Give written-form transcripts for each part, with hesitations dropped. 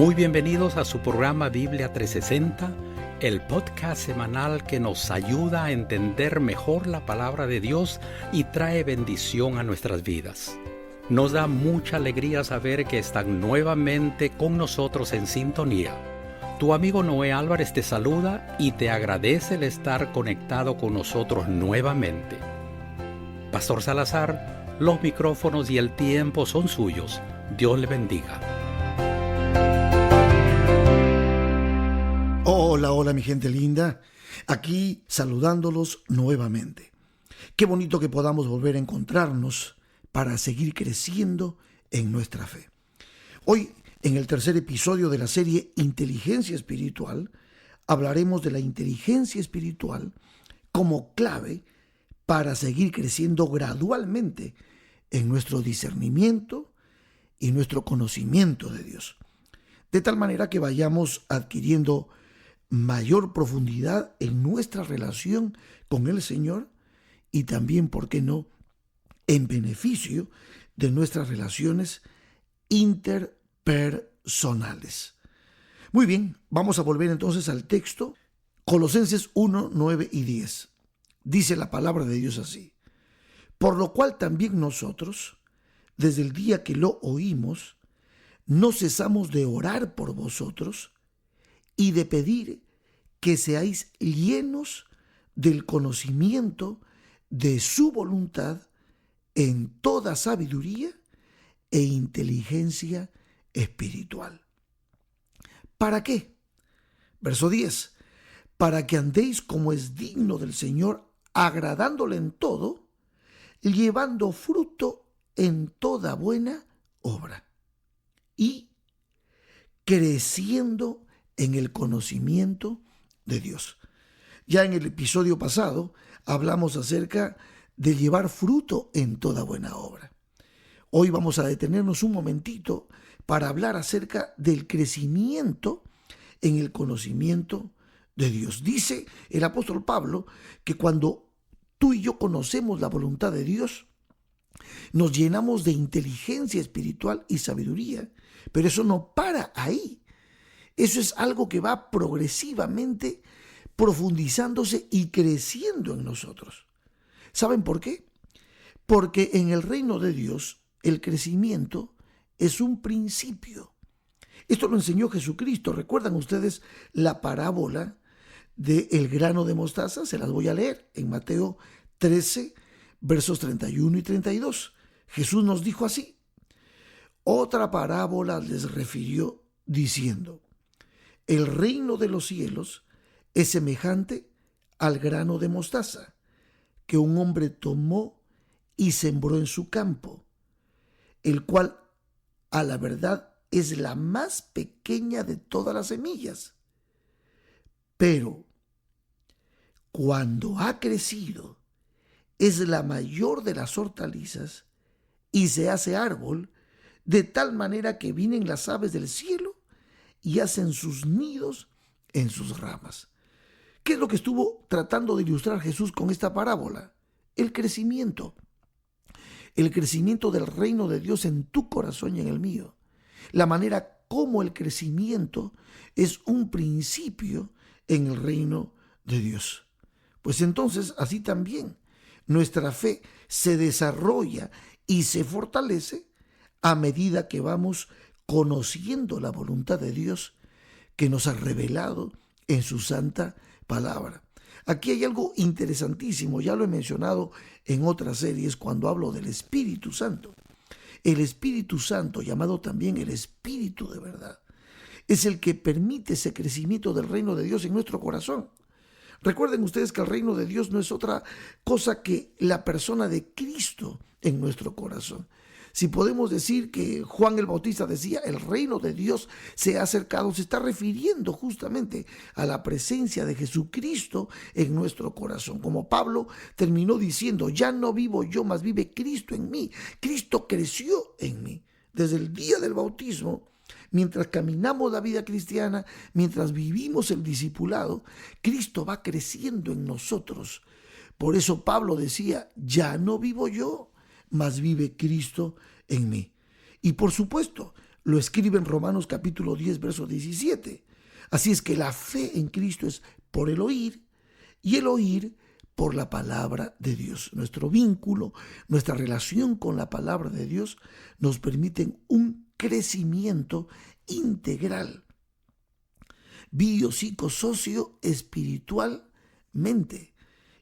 Muy bienvenidos a su programa Biblia 360, el podcast semanal que nos ayuda a entender mejor la palabra de Dios y trae bendición a nuestras vidas. Nos da mucha alegría saber que están nuevamente con nosotros en sintonía. Tu amigo Noé Álvarez te saluda y te agradece el estar conectado con nosotros nuevamente. Pastor Salazar, los micrófonos y el tiempo son suyos. Dios le bendiga. Hola mi gente linda, aquí saludándolos nuevamente. Qué bonito que podamos volver a encontrarnos para seguir creciendo en nuestra fe. Hoy, en el tercer episodio de la serie Inteligencia Espiritual, hablaremos de la inteligencia espiritual como clave para seguir creciendo gradualmente en nuestro discernimiento y nuestro conocimiento de Dios. De tal manera que vayamos adquiriendo mayor profundidad en nuestra relación con el Señor y también, ¿por qué no?, en beneficio de nuestras relaciones interpersonales. Muy bien, vamos a volver entonces al texto. Colosenses 1, 9 y 10. Dice la palabra de Dios así: por lo cual también nosotros, desde el día que lo oímos, no cesamos de orar por vosotros y de pedir que seáis llenos del conocimiento de su voluntad en toda sabiduría e inteligencia espiritual. ¿Para qué? Verso 10. Para que andéis como es digno del Señor, agradándole en todo, llevando fruto en toda buena obra y creciendo en el conocimiento de Dios. Ya en el episodio pasado hablamos acerca de llevar fruto en toda buena obra. Hoy vamos a detenernos un momentito para hablar acerca del crecimiento en el conocimiento de Dios. Dice el apóstol Pablo que cuando tú y yo conocemos la voluntad de Dios, nos llenamos de inteligencia espiritual y sabiduría, pero eso no para ahí. Eso es algo que va progresivamente profundizándose y creciendo en nosotros. ¿Saben por qué? Porque en el reino de Dios el crecimiento es un principio. Esto lo enseñó Jesucristo. ¿Recuerdan ustedes la parábola del grano de mostaza? Se las voy a leer en Mateo 13, versos 31 y 32. Jesús nos dijo así: otra parábola les refirió diciendo: el reino de los cielos es semejante al grano de mostaza que un hombre tomó y sembró en su campo, el cual a la verdad es la más pequeña de todas las semillas. Pero cuando ha crecido, es la mayor de las hortalizas y se hace árbol, de tal manera que vienen las aves del cielo y hacen sus nidos en sus ramas. ¿Qué es lo que estuvo tratando de ilustrar Jesús con esta parábola? El crecimiento del reino de Dios en tu corazón y en el mío. La manera como el crecimiento es un principio en el reino de Dios. Pues entonces, así también, nuestra fe se desarrolla y se fortalece a medida que vamos conociendo la voluntad de Dios que nos ha revelado en su santa palabra. Aquí hay algo interesantísimo, ya lo he mencionado en otras series cuando hablo del Espíritu Santo. El Espíritu Santo, llamado también el Espíritu de verdad, es el que permite ese crecimiento del reino de Dios en nuestro corazón. Recuerden ustedes que el reino de Dios no es otra cosa que la persona de Cristo en nuestro corazón. Si podemos decir que Juan el Bautista decía el reino de Dios se ha acercado, se está refiriendo justamente a la presencia de Jesucristo en nuestro corazón. Como Pablo terminó diciendo: ya no vivo yo, mas vive Cristo en mí. Cristo creció en mí. Desde el día del bautismo, mientras caminamos la vida cristiana, mientras vivimos el discipulado, Cristo va creciendo en nosotros. Por eso Pablo decía: ya no vivo yo, mas vive Cristo en mí. Y por supuesto, lo escribe en Romanos capítulo 10, verso 17. Así es que la fe en Cristo es por el oír y el oír por la palabra de Dios. Nuestro vínculo, nuestra relación con la palabra de Dios nos permiten un crecimiento integral, bio, psico, socio, espiritualmente.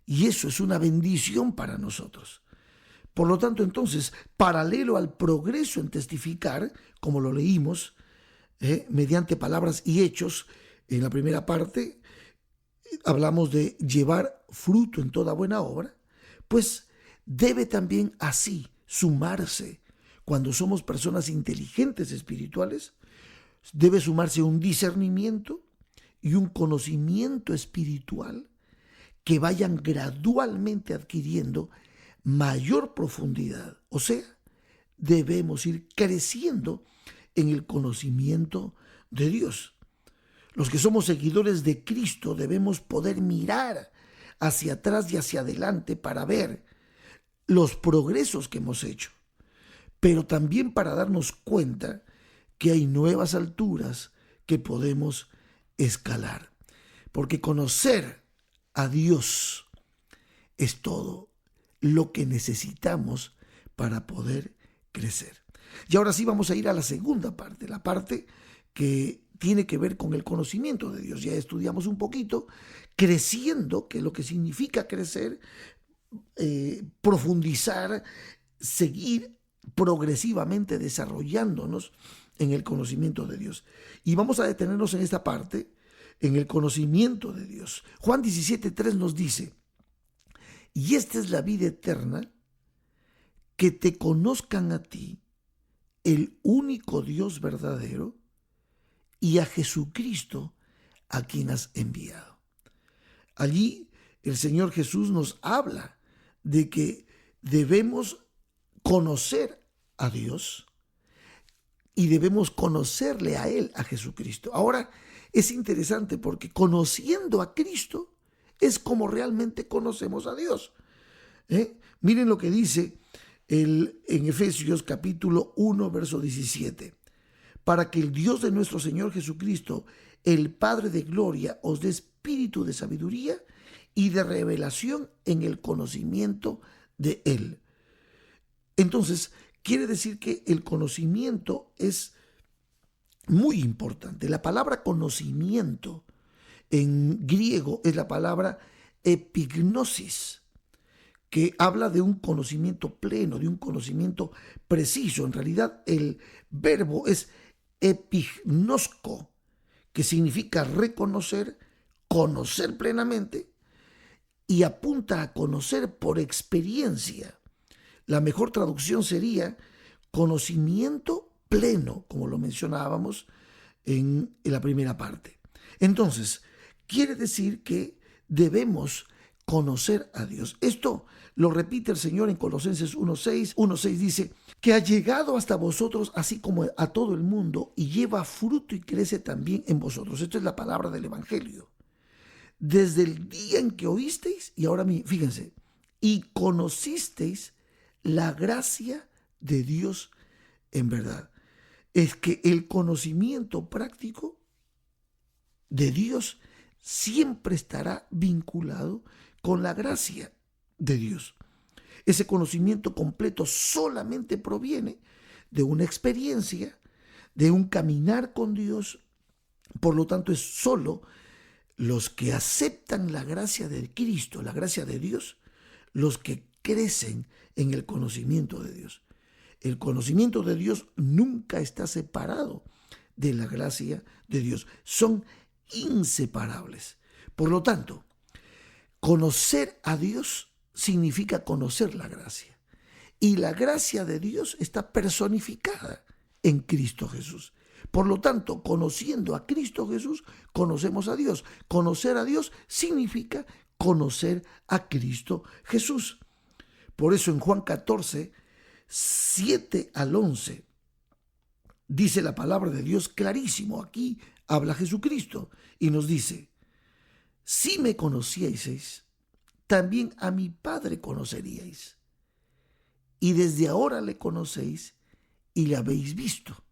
Y eso es una bendición para nosotros. Por lo tanto, entonces, paralelo al progreso en testificar, como lo leímos, mediante palabras y hechos, en la primera parte hablamos de llevar fruto en toda buena obra, pues debe también así sumarse, cuando somos personas inteligentes espirituales, debe sumarse un discernimiento y un conocimiento espiritual que vayan gradualmente adquiriendo mayor profundidad. O sea, debemos ir creciendo en el conocimiento de Dios. Los que somos seguidores de Cristo debemos poder mirar hacia atrás y hacia adelante para ver los progresos que hemos hecho, pero también para darnos cuenta que hay nuevas alturas que podemos escalar. Porque conocer a Dios es todo lo que necesitamos para poder crecer. Y ahora sí vamos a ir a la segunda parte, la parte que tiene que ver con el conocimiento de Dios. Ya estudiamos un poquito creciendo, que es lo que significa crecer, profundizar, seguir progresivamente desarrollándonos en el conocimiento de Dios. Y vamos a detenernos en esta parte, en el conocimiento de Dios. Juan 17:3 nos dice: y esta es la vida eterna, que te conozcan a ti, el único Dios verdadero, y a Jesucristo, a quien has enviado. Allí el Señor Jesús nos habla de que debemos conocer a Dios y debemos conocerle a Él, a Jesucristo. Ahora es interesante porque conociendo a Cristo es como realmente conocemos a Dios. Miren lo que dice en Efesios capítulo 1, verso 17. Para que el Dios de nuestro Señor Jesucristo, el Padre de gloria, os dé espíritu de sabiduría y de revelación en el conocimiento de Él. Entonces, quiere decir que el conocimiento es muy importante. La palabra conocimiento en griego es la palabra epignosis, que habla de un conocimiento pleno, de un conocimiento preciso. En realidad, el verbo es epignosko, que significa reconocer, conocer plenamente, y apunta a conocer por experiencia. La mejor traducción sería conocimiento pleno, como lo mencionábamos en la primera parte. Entonces, quiere decir que debemos conocer a Dios. Esto lo repite el Señor en Colosenses 1:6. 1:6 dice que ha llegado hasta vosotros así como a todo el mundo y lleva fruto y crece también en vosotros. Esto es la palabra del Evangelio. Desde el día en que oísteis, y ahora fíjense, y conocisteis la gracia de Dios en verdad. Es que el conocimiento práctico de Dios siempre estará vinculado con la gracia de Dios. Ese conocimiento completo solamente proviene de una experiencia, de un caminar con Dios. Por lo tanto, es solo los que aceptan la gracia de Cristo, la gracia de Dios, los que crecen en el conocimiento de Dios. El conocimiento de Dios nunca está separado de la gracia de Dios. Son inseparables. Por lo tanto, conocer a Dios significa conocer la gracia. Y la gracia de Dios está personificada en Cristo Jesús. Por lo tanto, conociendo a Cristo Jesús, conocemos a Dios. Conocer a Dios significa conocer a Cristo Jesús. Por eso en Juan 14, 7 al 11, dice la palabra de Dios clarísimo. Aquí habla Jesucristo y nos dice: si me conocieseis, también a mi Padre conoceríais. Y desde ahora le conocéis y le habéis visto.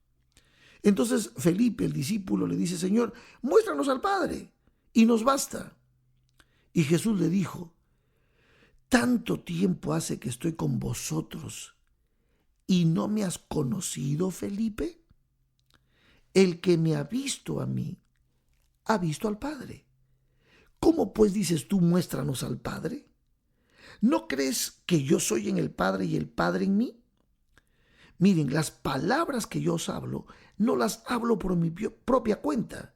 Entonces Felipe, el discípulo, le dice: Señor, muéstranos al Padre y nos basta. Y Jesús le dijo: tanto tiempo hace que estoy con vosotros y no me has conocido, Felipe. El que me ha visto a mí, ha visto al Padre. ¿Cómo pues dices tú, muéstranos al Padre? ¿No crees que yo soy en el Padre y el Padre en mí? Miren, las palabras que yo os hablo, no las hablo por mi propia cuenta,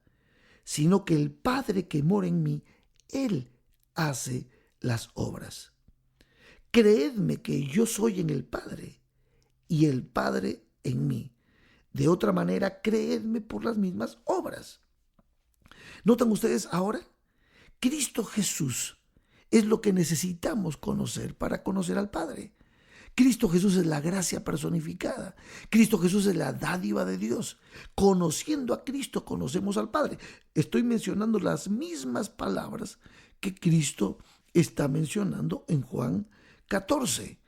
sino que el Padre que mora en mí, Él hace las obras. Creedme que yo soy en el Padre y el Padre en mí. De otra manera, creedme por las mismas obras. ¿Notan ustedes ahora? Cristo Jesús es lo que necesitamos conocer para conocer al Padre. Cristo Jesús es la gracia personificada. Cristo Jesús es la dádiva de Dios. Conociendo a Cristo, conocemos al Padre. Estoy mencionando las mismas palabras que Cristo está mencionando en Juan 14.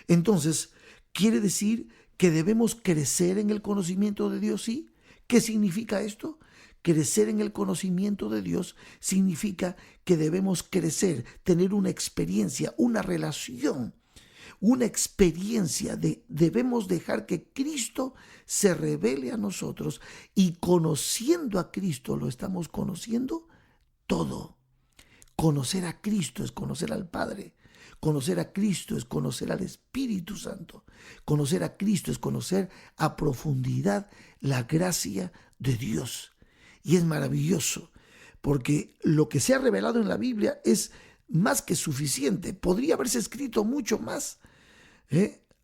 Entonces, quiere decir que debemos crecer en el conocimiento de Dios, ¿sí? ¿Qué significa esto? Crecer en el conocimiento de Dios significa que debemos crecer, tener una experiencia, una relación, una experiencia debemos dejar que Cristo se revele a nosotros, y conociendo a Cristo lo estamos conociendo todo. Conocer a Cristo es conocer al Padre. Conocer a Cristo es conocer al Espíritu Santo. Conocer a Cristo es conocer a profundidad la gracia de Dios. Y es maravilloso, porque lo que se ha revelado en la Biblia es más que suficiente. Podría haberse escrito mucho más.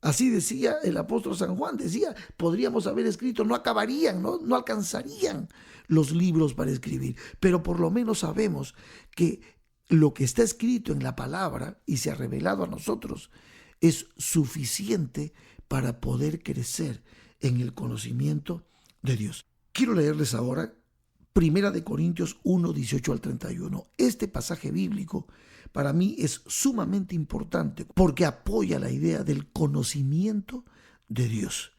Así decía el apóstol San Juan, decía, podríamos haber escrito, no acabarían, no alcanzarían los libros para escribir, pero por lo menos sabemos que lo que está escrito en la palabra y se ha revelado a nosotros es suficiente para poder crecer en el conocimiento de Dios. Quiero leerles ahora 1 Corintios 1, 18 al 31. Este pasaje bíblico para mí es sumamente importante porque apoya la idea del conocimiento de Dios.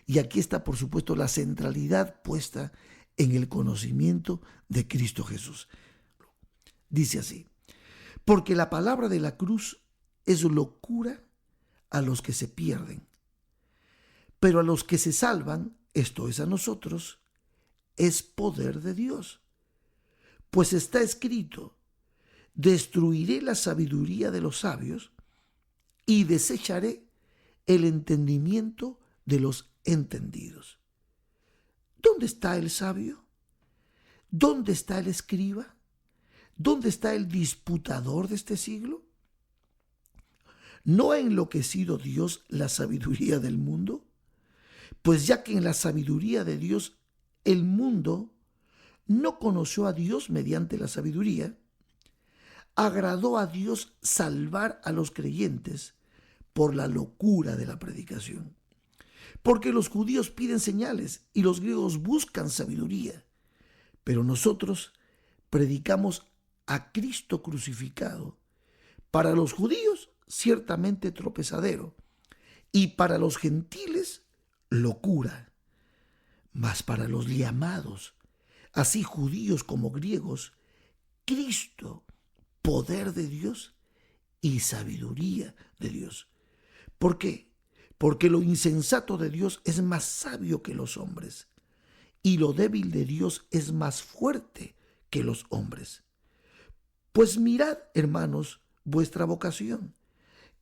Y aquí está, por supuesto, la centralidad puesta en el conocimiento de Cristo Jesús. Dice así: porque la palabra de la cruz es locura a los que se pierden, pero a los que se salvan, esto es a nosotros, es poder de Dios. Pues está escrito: destruiré la sabiduría de los sabios y desecharé el entendimiento de los entendidos. ¿Dónde está el sabio? ¿Dónde está el escriba? ¿Dónde está el disputador de este siglo? ¿No ha enloquecido Dios la sabiduría del mundo? Pues ya que en la sabiduría de Dios el mundo no conoció a Dios mediante la sabiduría, agradó a Dios salvar a los creyentes por la locura de la predicación. Porque los judíos piden señales y los griegos buscan sabiduría, pero nosotros predicamos a Cristo crucificado, para los judíos ciertamente tropezadero, y para los gentiles locura, mas para los llamados, así judíos como griegos, Cristo, poder de Dios y sabiduría de Dios. ¿Por qué? Porque lo insensato de Dios es más sabio que los hombres, y lo débil de Dios es más fuerte que los hombres. Pues mirad, hermanos, vuestra vocación,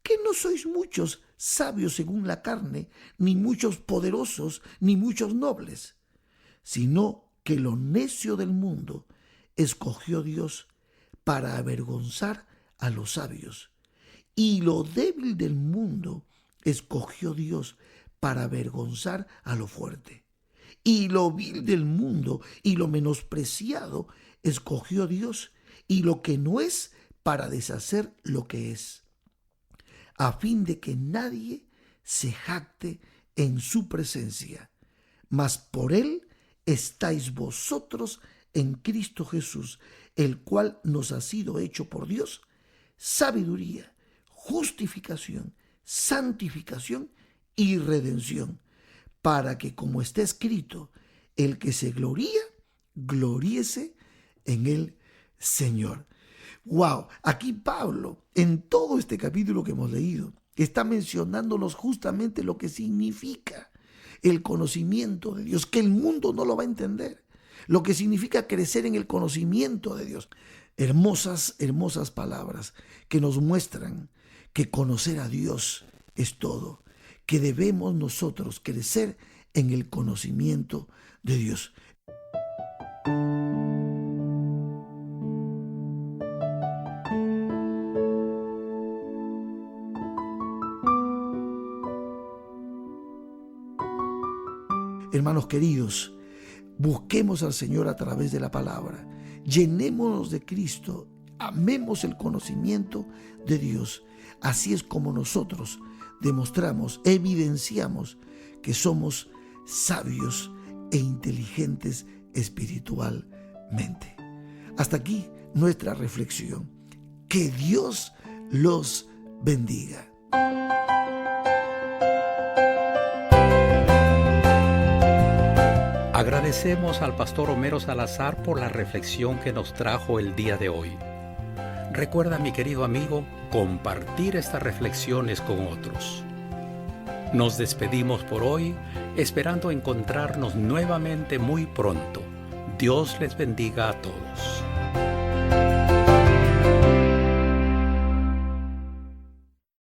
que no sois muchos sabios según la carne, ni muchos poderosos, ni muchos nobles, sino que lo necio del mundo escogió Dios para avergonzar a los sabios, y lo débil del mundo escogió Dios para avergonzar a lo fuerte, y lo vil del mundo y lo menospreciado escogió Dios, y lo que no es, para deshacer lo que es, a fin de que nadie se jacte en su presencia. Mas por él estáis vosotros en Cristo Jesús, el cual nos ha sido hecho por Dios sabiduría, justificación, santificación y redención, para que, como está escrito, el que se gloría, gloríese en el Señor. Wow, aquí Pablo, en todo este capítulo que hemos leído, está mencionándonos justamente lo que significa el conocimiento de Dios, que el mundo no lo va a entender, lo que significa crecer en el conocimiento de Dios. Hermosas, hermosas palabras que nos muestran que conocer a Dios es todo, que debemos nosotros crecer en el conocimiento de Dios. Hermanos queridos, busquemos al Señor a través de la palabra, llenémonos de Cristo, amemos el conocimiento de Dios. Así es como nosotros demostramos, evidenciamos que somos sabios e inteligentes espiritualmente. Hasta aquí nuestra reflexión. Que Dios los bendiga. Agradecemos al pastor Homero Salazar por la reflexión que nos trajo el día de hoy. Recuerda, mi querido amigo, compartir estas reflexiones con otros. Nos despedimos por hoy, esperando encontrarnos nuevamente muy pronto. Dios les bendiga a todos.